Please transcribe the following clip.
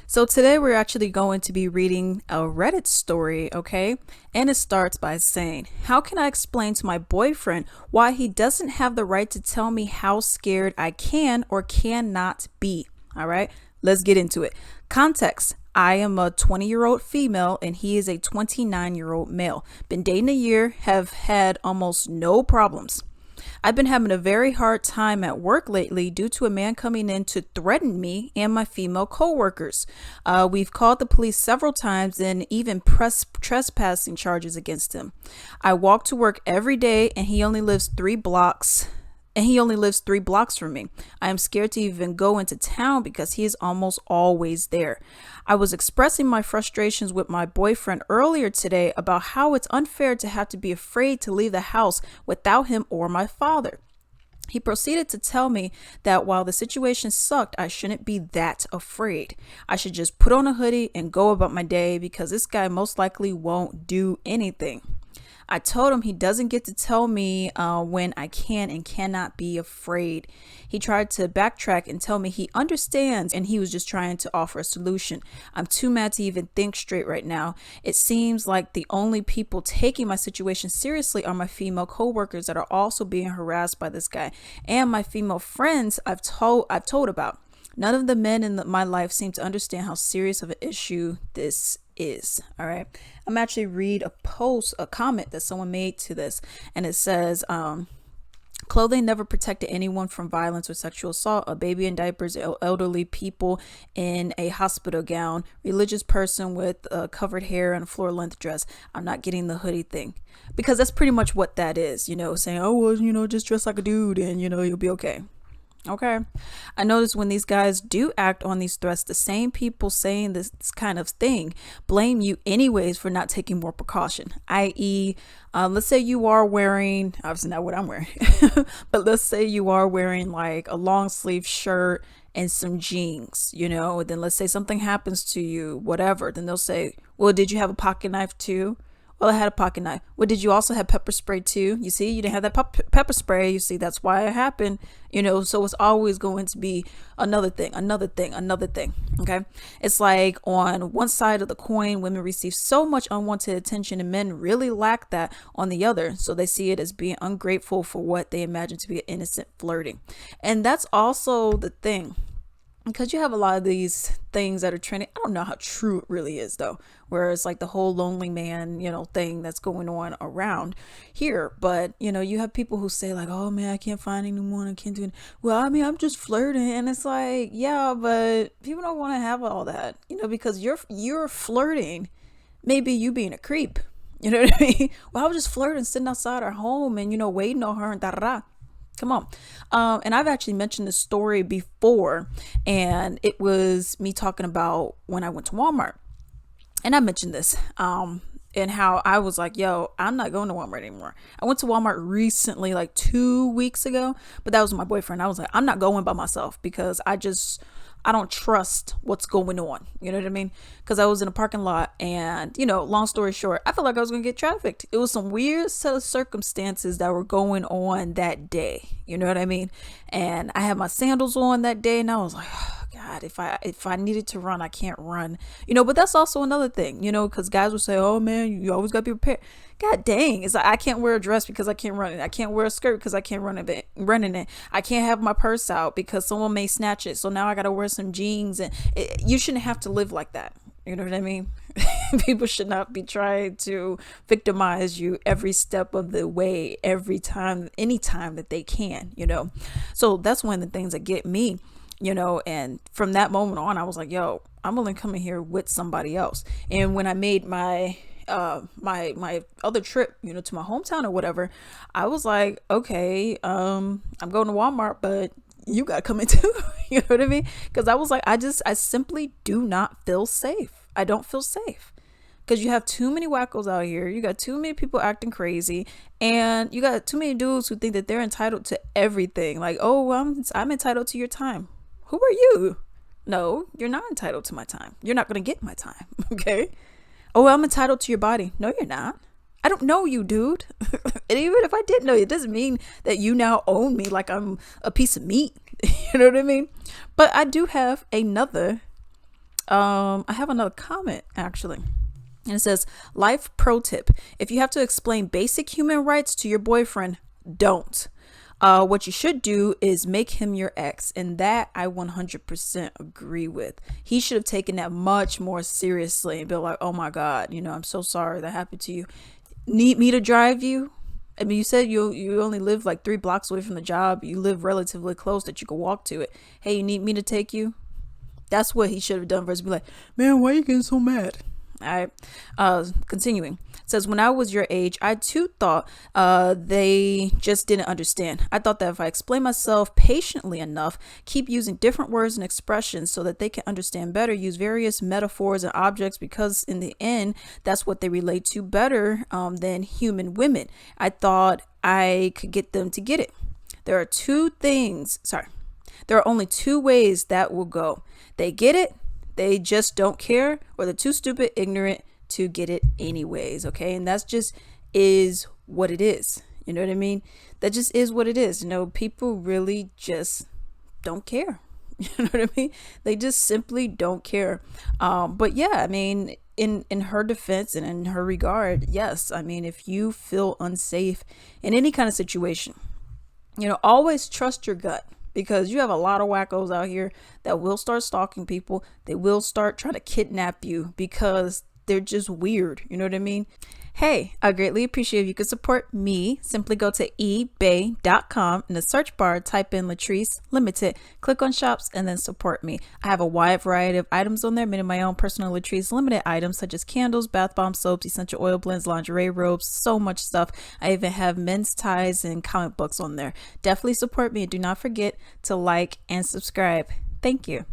So today we're actually going to be reading a Reddit story, okay? And it starts by saying, how can I explain to my boyfriend why he doesn't have the right to tell me how scared I can or cannot be? All right, let's get into it. Context. I am a 20-year-old female and he is a 29-year-old male. Been dating a year, have had almost no problems. I've been having a very hard time at work lately due to a man coming in to threaten me and my female coworkers. We've called the police several times and even pressed trespassing charges against him. I walk to work every day and he only lives 3 blocks from me. I am scared to even go into town because he is almost always there. I was expressing my frustrations with my boyfriend earlier today about how it's unfair to have to be afraid to leave the house without him or my father. He proceeded to tell me that while the situation sucked, I shouldn't be that afraid. I should just put on a hoodie and go about my day because this guy most likely won't do anything. I told him he doesn't get to tell me when I can and cannot be afraid. He tried to backtrack and tell me he understands and he was just trying to offer a solution. I'm too mad to even think straight right now. It seems like the only people taking my situation seriously are my female coworkers that are also being harassed by this guy and my female friends I've told about. None of the men in my life seem to understand how serious of an issue this is. All right. I'm actually read a comment that someone made to this, and it says, clothing never protected anyone from violence or sexual assault. A baby in diapers, elderly people in a hospital gown, religious person with covered hair and a floor length dress. I'm not getting the hoodie thing because that's pretty much what that is, saying, oh, well, just dress like a dude and, you'll be okay. Okay. I notice when these guys do act on these threats, the same people saying this kind of thing blame you anyways for not taking more precaution, i.e., let's say you are wearing, obviously not what I'm wearing, but let's say you are wearing like a long sleeve shirt and some jeans, then let's say something happens to you, whatever. Then they'll say, well, did you have a pocket knife too? Well, I had a pocket knife. Well, did you also have pepper spray too? You see, you didn't have that pepper spray. You see, that's why it happened. So it's always going to be another thing. Okay. It's like on one side of the coin, women receive so much unwanted attention and men really lack that on the other. So they see it as being ungrateful for what they imagine to be an innocent flirting. And that's also the thing. Because you have a lot of these things that are trending. I don't know how true it really is though, where it's like the whole lonely man, thing that's going on around here. But, you have people who say like, oh man, I can't find anyone. I can't do it. Well, I mean, I'm just flirting. And it's like, yeah, but people don't want to have all that, because you're flirting. Maybe you being a creep. You know what I mean? Well, I was just flirting, sitting outside our home and, waiting on her and da-da-da. Come on. And I've actually mentioned this story before, and it was me talking about when I went to Walmart. And I mentioned this, and how I was like, yo, I'm not going to Walmart anymore. I went to Walmart recently, like 2 weeks ago, but that was my boyfriend. I was like, I'm not going by myself because I don't trust what's going on. You know what I mean? Because I was in a parking lot and, long story short, I felt like I was going to get trafficked. It was some weird set of circumstances that were going on that day. You know what I mean? And I had my sandals on that day and I was like, oh, God, if I needed to run, I can't run. But that's also another thing, because guys will say, oh man, you always got to be prepared. God dang, it's like I can't wear a dress because I can't run it. I can't wear a skirt because I can't run in it. I can't have my purse out because someone may snatch it. So now I got to wear some jeans, and you shouldn't have to live like that. You know what I mean? People should not be trying to victimize you every step of the way, anytime that they can, So that's one of the things that get me, and from that moment on, I was like, yo, I'm only coming here with somebody else. And when I made my my other trip, to my hometown or whatever, I was like, okay, I'm going to Walmart, but you got to come in too. You know what I mean? Because I was like, I simply do not feel safe. I don't feel safe because you have too many wackos out here. You got too many people acting crazy, and you got too many dudes who think that they're entitled to everything. Like, oh, well, I'm entitled to your time. Who are you? No, you're not entitled to my time. You're not going to get my time. Okay. Oh, I'm entitled to your body. No, you're not. I don't know you, dude. And even if I did know you, it doesn't mean that you now own me like I'm a piece of meat. You know what I mean? But I do have another I have another comment actually. And it says, life pro tip. If you have to explain basic human rights to your boyfriend, don't. What you should do is make him your ex. And that I 100% agree with. He should have taken that much more seriously and be like, oh my God, I'm so sorry that happened to you. Need me to drive you? I mean, you said you only live like 3 blocks away from the job. You live relatively close that you could walk to it. Hey, you need me to take you? That's what he should have done versus be like, man, why are you getting so mad? All right. Continuing. It says, when I was your age, I too thought they just didn't understand. I thought that if I explain myself patiently enough, keep using different words and expressions so that they can understand better, use various metaphors and objects, because in the end, that's what they relate to better than human women. I thought I could get them to get it. There are only 2 ways that will go. They get it, they just don't care, or they're too stupid, ignorant to get it anyways. Okay. And that's just is what it is. You know what I mean? That just is what it is. People really just don't care. You know what I mean? They just simply don't care. But yeah, I mean, in her defense and in her regard, yes. I mean, if you feel unsafe in any kind of situation, always trust your gut. Because you have a lot of wackos out here that will start stalking people. They will start trying to kidnap you because they're just weird. You know what I mean? Hey, I greatly appreciate if you could support me. Simply go to ebay.com. In the search bar, type in Latrice Limited. Click on shops and then support me. I have a wide variety of items on there, many of my own personal Latrice Limited items such as candles, bath bomb soaps, essential oil blends, lingerie robes, so much stuff. I even have men's ties and comic books on there. Definitely support me and do not forget to like and subscribe. Thank you.